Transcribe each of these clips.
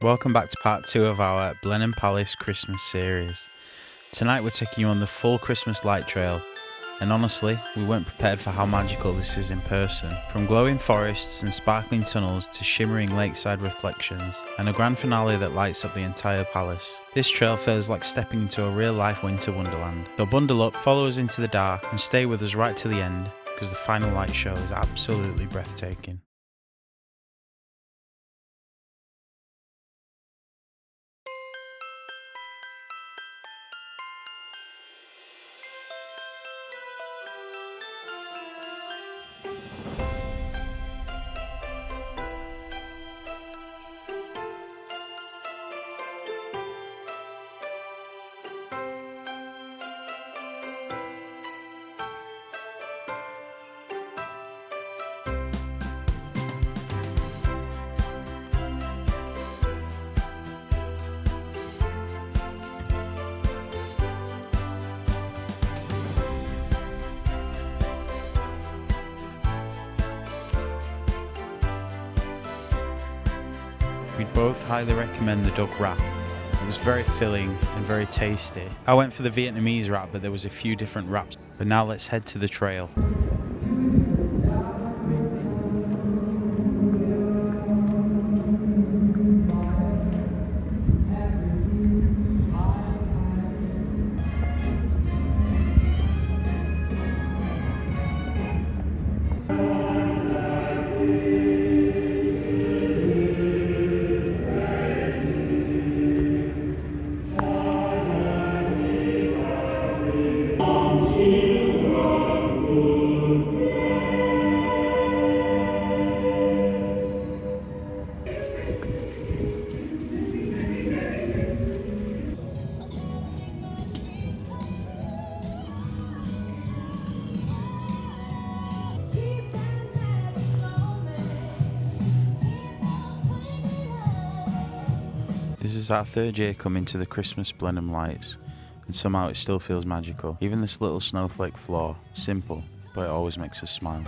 Welcome back to part 2 of our Blenheim Palace Christmas series. Tonight we're taking you on the full Christmas light trail, and honestly, we weren't prepared for how magical this is in person. From glowing forests and sparkling tunnels to shimmering lakeside reflections, and a grand finale that lights up the entire palace. This trail feels like stepping into a real-life winter wonderland. So bundle up, follow us into the dark, and stay with us right to the end, because the final light show is absolutely breathtaking. We'd both highly recommend the duck wrap. It was very filling and very tasty. I went for the Vietnamese wrap, but there was a few different wraps. But now let's head to the trail. This is our third year coming to the Christmas Blenheim lights, and somehow it still feels magical. Even this little snowflake floor, simple, but it always makes us smile.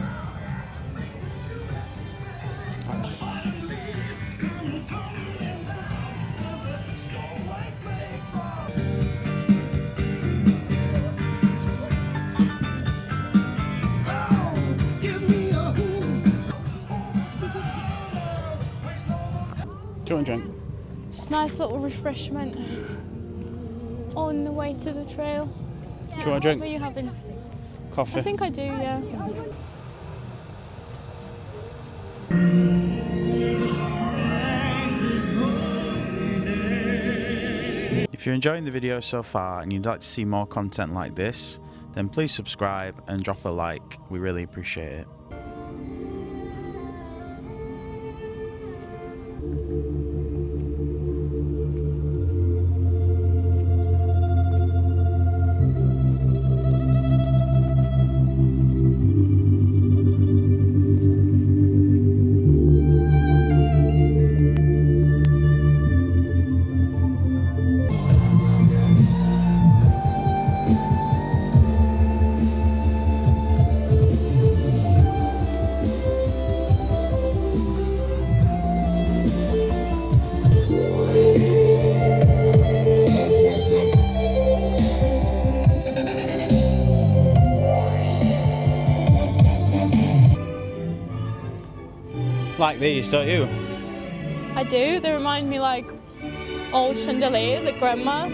Do you want a drink? It's a nice little refreshment on the way to the trail. Do you want a drink? What are you having? Coffee? I think I do, yeah. If you're enjoying the video so far and you'd like to see more content like this, then please subscribe and drop a like. We really appreciate it. Like these, don't you? I do. They remind me like old chandeliers at grandma's.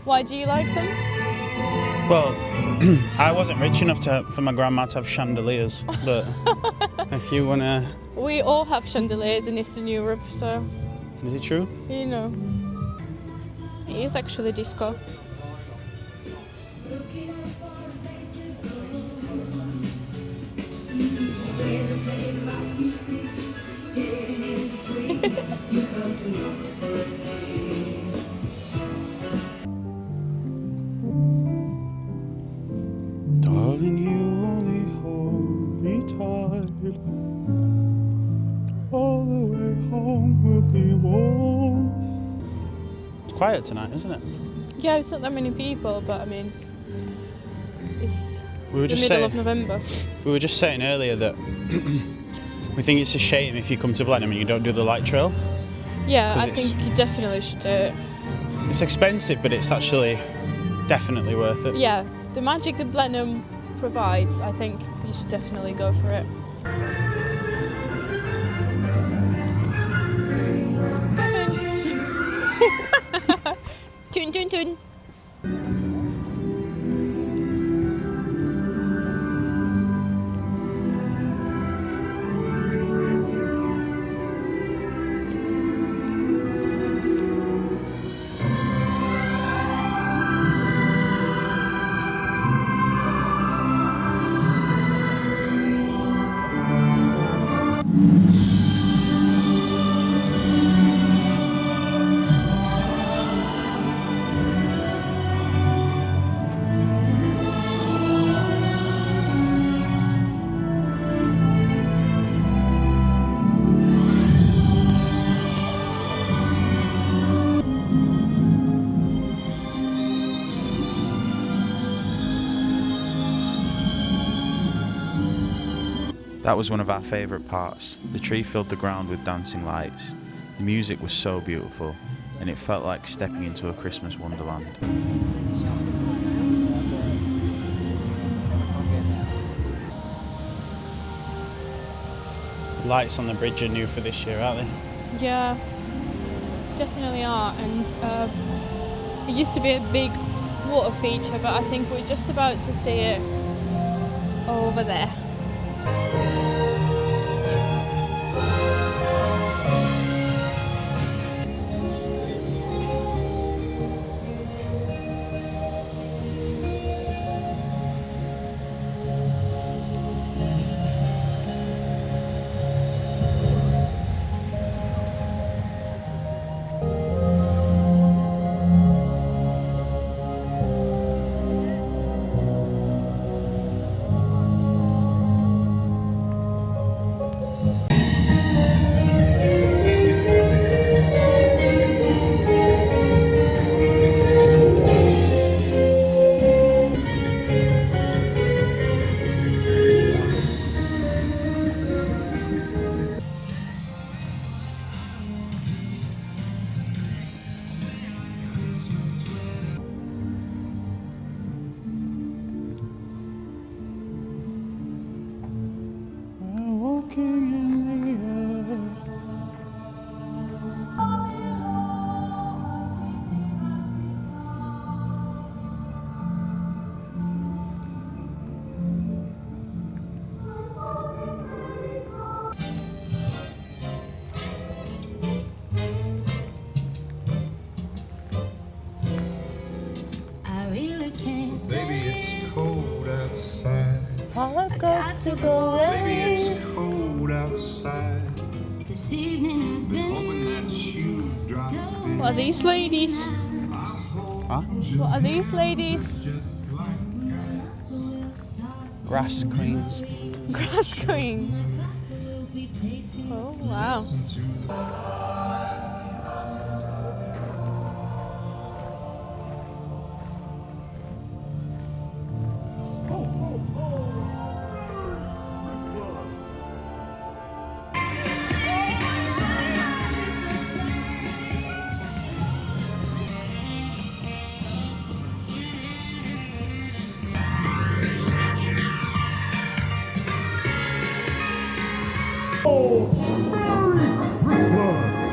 Why do you like them? Well, I wasn't rich enough for my grandma to have chandeliers, but if you wanna... We all have chandeliers in Eastern Europe, so Is it true? you know. It is actually disco. Darling, you only hold me tight. All the way home will be warm. It's quiet tonight, isn't it? Yeah, it's not that many people, but I mean, it's We were the just middle saying, of November. we were just saying earlier that we think it's a shame if you come to Blenheim and you don't do the light trail. Yeah, 'Cause I it's- think you definitely should do it. It's expensive, but it's actually definitely worth it. Yeah, the magic that Blenheim provides, I think you should definitely go for it. Tun tun tun. That was one of our favourite parts. The tree filled the ground with dancing lights. The music was so beautiful, and it felt like stepping into a Christmas wonderland. Lights on the bridge are new for this year, aren't they? Yeah, definitely are. And it used to be a big water feature, but I think we're just about to see it over there. Baby, it's cold outside. I got to go Baby, it's cold outside. This evening has been Hoping that you drop in. What are these ladies? Huh? What are these ladies? Just like Grass queens. Grass queens. Oh wow. to the Merry Christmas!